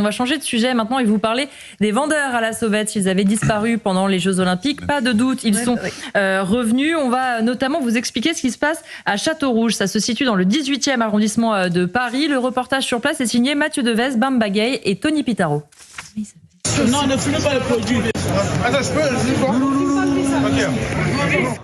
On va changer de sujet maintenant et vous parler des vendeurs à la sauvette. Ils avaient disparu pendant les Jeux Olympiques. Pas de doute, ils sont revenus. On va notamment vous expliquer ce qui se passe à Châteaurouge. Ça se situe dans le 18e arrondissement de Paris. Le reportage sur place est signé Mathieu Devez, Bamba Gay et Tony Pitaro. Non, ne filmez pas le produit. Attends, je peux.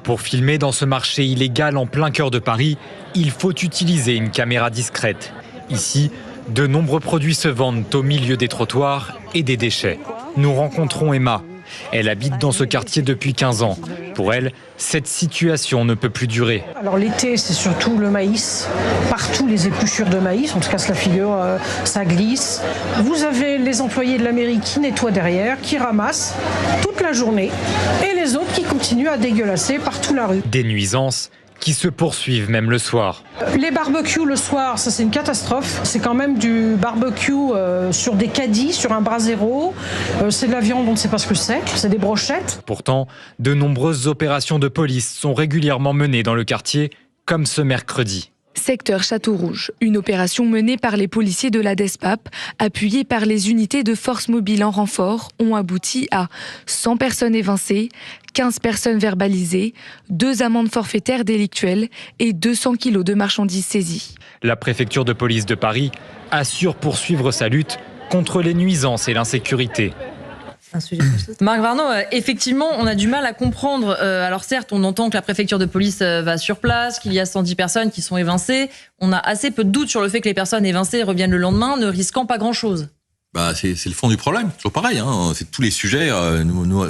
Pour filmer dans ce marché illégal en plein cœur de Paris, il faut utiliser une caméra discrète. Ici, de nombreux produits se vendent au milieu des trottoirs et des déchets. Nous rencontrons Emma. Elle habite dans ce quartier depuis 15 ans. Pour elle, cette situation ne peut plus durer. Alors l'été, c'est surtout le maïs. Partout, les épluchures de maïs, on se casse la figure, ça glisse. Vous avez les employés de la mairie qui nettoient derrière, qui ramassent toute la journée, et les autres qui continuent à dégueulasser partout la rue. Des nuisances qui se poursuivent même le soir. Les barbecues le soir, ça c'est une catastrophe. C'est quand même du barbecue sur des caddies, sur un brasero. C'est de la viande, on ne sait pas ce que c'est des brochettes. Pourtant, de nombreuses opérations de police sont régulièrement menées dans le quartier, comme ce mercredi. Secteur Châteaurouge, une opération menée par les policiers de la DESPAP, appuyée par les unités de force mobile en renfort, ont abouti à 100 personnes évincées, 15 personnes verbalisées, 2 amendes forfaitaires délictuelles et 200 kilos de marchandises saisies. La préfecture de police de Paris assure poursuivre sa lutte contre les nuisances et l'insécurité. Marc Varnaud, effectivement, on a du mal à comprendre. Alors certes, on entend que la préfecture de police va sur place, qu'il y a 110 personnes qui sont évincées. On a assez peu de doutes sur le fait que les personnes évincées reviennent le lendemain, ne risquant pas grand-chose. C'est le fond du problème, toujours pareil. C'est tous les sujets,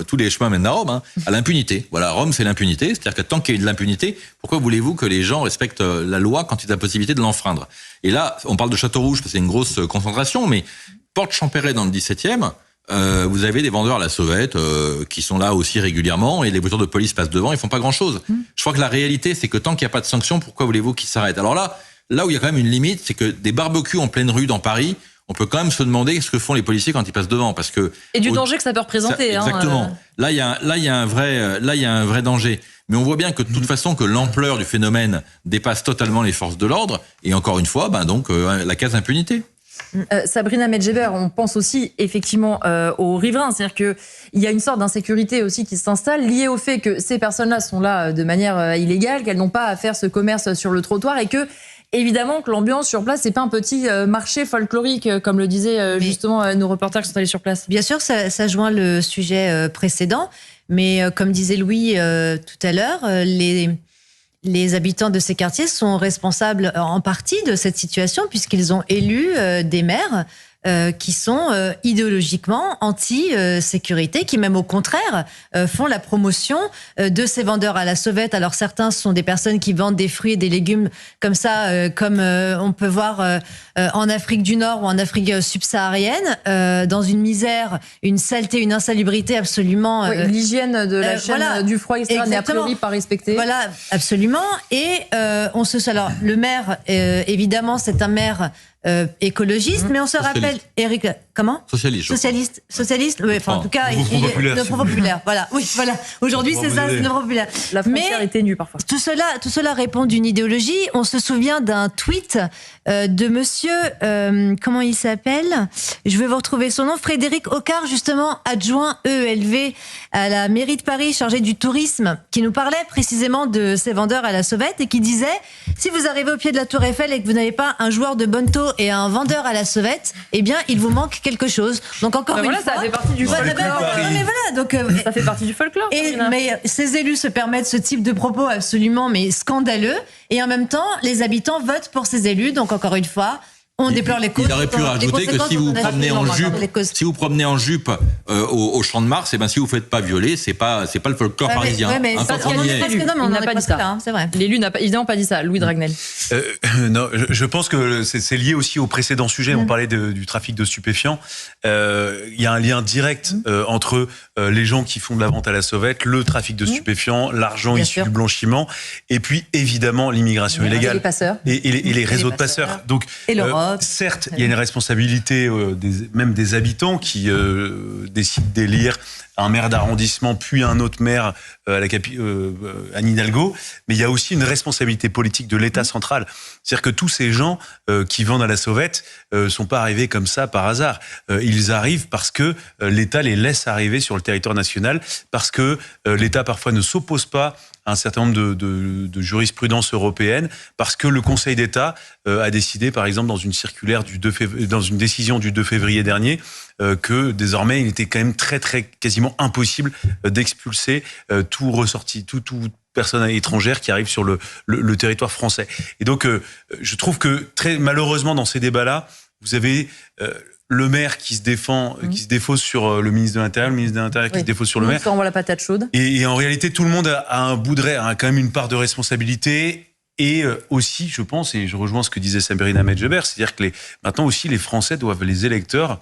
tous les chemins mènent à Rome, à l'impunité. Voilà, Rome, c'est l'impunité. C'est-à-dire que tant qu'il y a de l'impunité, pourquoi voulez-vous que les gens respectent la loi quand il y a la possibilité de l'enfreindre? Et là, on parle de Châteaurouge, parce que c'est une grosse concentration, mais Porte Champéret dans le 17e, vous avez des vendeurs à la sauvette qui sont là aussi régulièrement et les voitures de police passent devant, ils font pas grand-chose. Je crois que la réalité, c'est que tant qu'il n'y a pas de sanction, pourquoi voulez-vous qu'ils s'arrêtent? Alors là où il y a quand même une limite, c'est que des barbecues en pleine rue dans Paris, on peut quand même se demander ce que font les policiers quand ils passent devant, parce que et du danger que ça peut représenter. Exactement. Là, il y a un vrai danger. Mais on voit bien que de toute façon que l'ampleur du phénomène dépasse totalement les forces de l'ordre. Et encore une fois, la case impunité. Sabrina Medjeber, on pense aussi effectivement aux riverains, c'est-à-dire qu'il y a une sorte d'insécurité aussi qui s'installe liée au fait que ces personnes-là sont là de manière illégale, qu'elles n'ont pas à faire ce commerce sur le trottoir et que évidemment que l'ambiance sur place, c'est pas un petit marché folklorique comme le disaient justement nos reporters qui sont allés sur place. Bien sûr, ça joint le sujet précédent, mais comme disait Louis tout à l'heure, les habitants de ces quartiers sont responsables en partie de cette situation puisqu'ils ont élu des maires qui sont idéologiquement anti-sécurité, qui même au contraire font la promotion de ces vendeurs à la sauvette. Alors certains sont des personnes qui vendent des fruits et des légumes comme ça, comme on peut voir en Afrique du Nord ou en Afrique subsaharienne, dans une misère, une saleté, une insalubrité absolument... l'hygiène de la chaîne du froid, etc. n'est a priori pas respectée. Voilà, absolument. Et alors le maire, évidemment, c'est un maire écologiste, mais on se rappelle, Éric, comment? Socialiste, oui, enfin, en tout cas, il est de Front Populaire. Voilà, oui, voilà. Aujourd'hui, c'est ça, c'est le Front Populaire. La frontière est ténue parfois. Tout cela répond d'une idéologie. On se souvient d'un tweet de monsieur, comment il s'appelle? Je vais vous retrouver son nom, Frédéric Ocard, justement, adjoint EELV à la mairie de Paris, chargé du tourisme, qui nous parlait précisément de ces vendeurs à la sauvette et qui disait, si vous arrivez au pied de la Tour Eiffel et que vous n'avez pas un joueur de bonneteau et un vendeur à la sauvette, eh bien, il vous manque quelque chose. Donc encore une fois, ça fait partie du folklore. Ça fait partie du folklore. Mais ces élus se permettent ce type de propos absolument scandaleux, et en même temps, les habitants votent pour ces élus. Donc encore une fois, on déplore les causes. Il aurait pu rajouter que si vous promenez en jupe au Champ de Mars, si vous ne faites pas violer, c'est pas le folklore parisien. On n'a pas dit ça. C'est vrai. L'élu n'a évidemment pas dit ça. Louis Dragnel. Non, je pense que c'est lié aussi au précédent sujet. On parlait du trafic de stupéfiants. Il y a un lien direct entre les gens qui font de la vente à la sauvette, le trafic de stupéfiants, l'argent issu du blanchiment, et puis évidemment l'immigration illégale les passeurs. et les réseaux de passeurs. Donc, et l'Europe. l'Europe. Certes, il y a une responsabilité même des habitants qui décident d'élire un maire d'arrondissement puis un autre maire Anne Hidalgo, mais il y a aussi une responsabilité politique de l'État central. C'est-à-dire que tous ces gens qui vendent à la sauvette sont pas arrivés comme ça par hasard. Ils arrivent parce que l'État les laisse arriver sur le territoire national, parce que l'État parfois ne s'oppose pas à un certain nombre de jurisprudences européennes, parce que le Conseil d'État a décidé, par exemple, dans une circulaire dans une décision du 2 février dernier, que désormais il était quand même quasiment impossible d'expulser toute personne étrangère qui arrive sur le territoire français. Et donc, je trouve que très malheureusement dans ces débats-là, vous avez le maire qui se défend, qui se défausse sur le ministre de l'Intérieur, le ministre de l'Intérieur qui se défausse sur le maire. Ça envoie la patate chaude. Et en réalité, tout le monde a un bout de rêve, a quand même une part de responsabilité. Et aussi, je pense, et je rejoins ce que disait Sabrina Medjeber, c'est-à-dire que maintenant aussi les Français les électeurs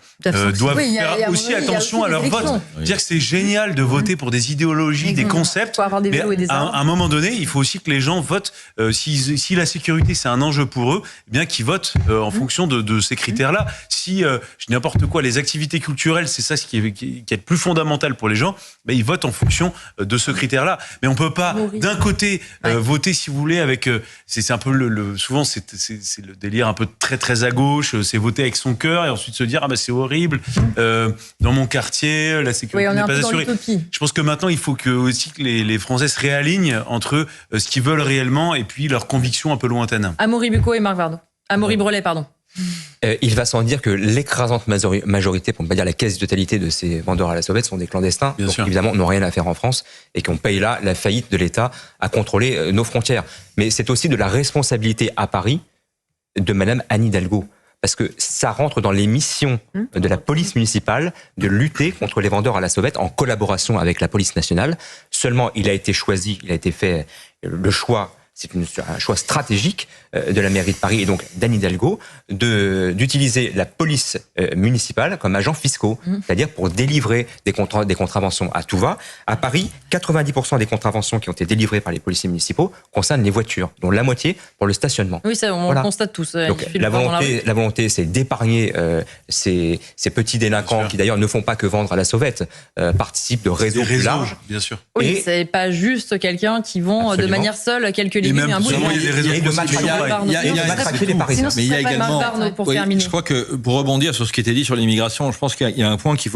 doivent faire aussi attention à leur vote. C'est-à-dire que c'est génial de voter pour des idéologies, des concepts, mais à un moment donné, il faut aussi que les gens votent. Si la sécurité c'est un enjeu pour eux, eh bien qu'ils votent en fonction de ces critères-là. Si je dis n'importe quoi, les activités culturelles, c'est ça qui est le plus fondamental pour les gens, ben ils votent en fonction de ce critère-là. Mais on peut pas d'un côté voter, si vous voulez, avec c'est un peu souvent c'est le délire un peu très à gauche, c'est voter avec son cœur et ensuite se dire c'est horrible dans mon quartier la sécurité n'est pas assurée. Je pense que maintenant il faut aussi que les Français se réalignent entre ce qu'ils veulent réellement et puis leurs convictions un peu lointaines. Amaury Bucco et Marc Varno. Amaury Brelet, pardon. Il va sans dire que l'écrasante majorité, pour ne pas dire la quasi-totalité de ces vendeurs à la sauvette sont des clandestins, donc évidemment n'ont rien à faire en France et qu'on paye là la faillite de l'État à contrôler nos frontières. Mais c'est aussi de la responsabilité à Paris de Madame Anne Hidalgo. Parce que ça rentre dans les missions de la police municipale de lutter contre les vendeurs à la sauvette en collaboration avec la police nationale. Seulement, il a été fait le choix. C'est un choix stratégique de la mairie de Paris et donc d'Anne Hidalgo d'utiliser la police municipale comme agents fiscaux, c'est-à-dire pour délivrer des contraventions à tout va. À Paris, 90% des contraventions qui ont été délivrées par les policiers municipaux concernent les voitures, dont la moitié pour le stationnement. Oui, ça, on le constate tous. Donc, la volonté, c'est d'épargner ces petits délinquants qui d'ailleurs ne font pas que vendre à la sauvette, participent de réseaux plus larges. Bien sûr. Oui, c'est pas juste quelqu'un qui vend de manière seule quelques légumes et un bout de il y a des réseaux de matraquer les Parisiens. Mais il y a également, je crois que pour rebondir sur ce qui était dit sur l'immigration, je pense qu'il y a un point sur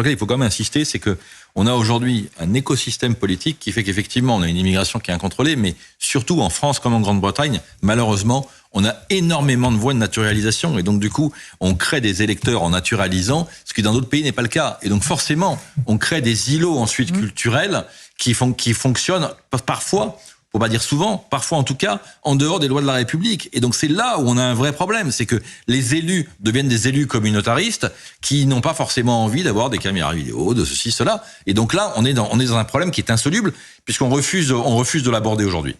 lequel il faut quand même insister, c'est que on a aujourd'hui un écosystème politique qui fait qu'effectivement on a une immigration qui est incontrôlée, mais surtout en France comme en Grande-Bretagne, malheureusement, on a énormément de voies de naturalisation et donc du coup, on crée des électeurs en naturalisant, ce qui dans d'autres pays n'est pas le cas. Et donc forcément, on crée des îlots ensuite culturels qui fonctionnent parfois, faut pas dire souvent, parfois en tout cas, en dehors des lois de la République. Et donc c'est là où on a un vrai problème, c'est que les élus deviennent des élus communautaristes qui n'ont pas forcément envie d'avoir des caméras vidéo, de ceci, cela. Et donc là, on est dans un problème qui est insoluble puisqu'on refuse de l'aborder aujourd'hui.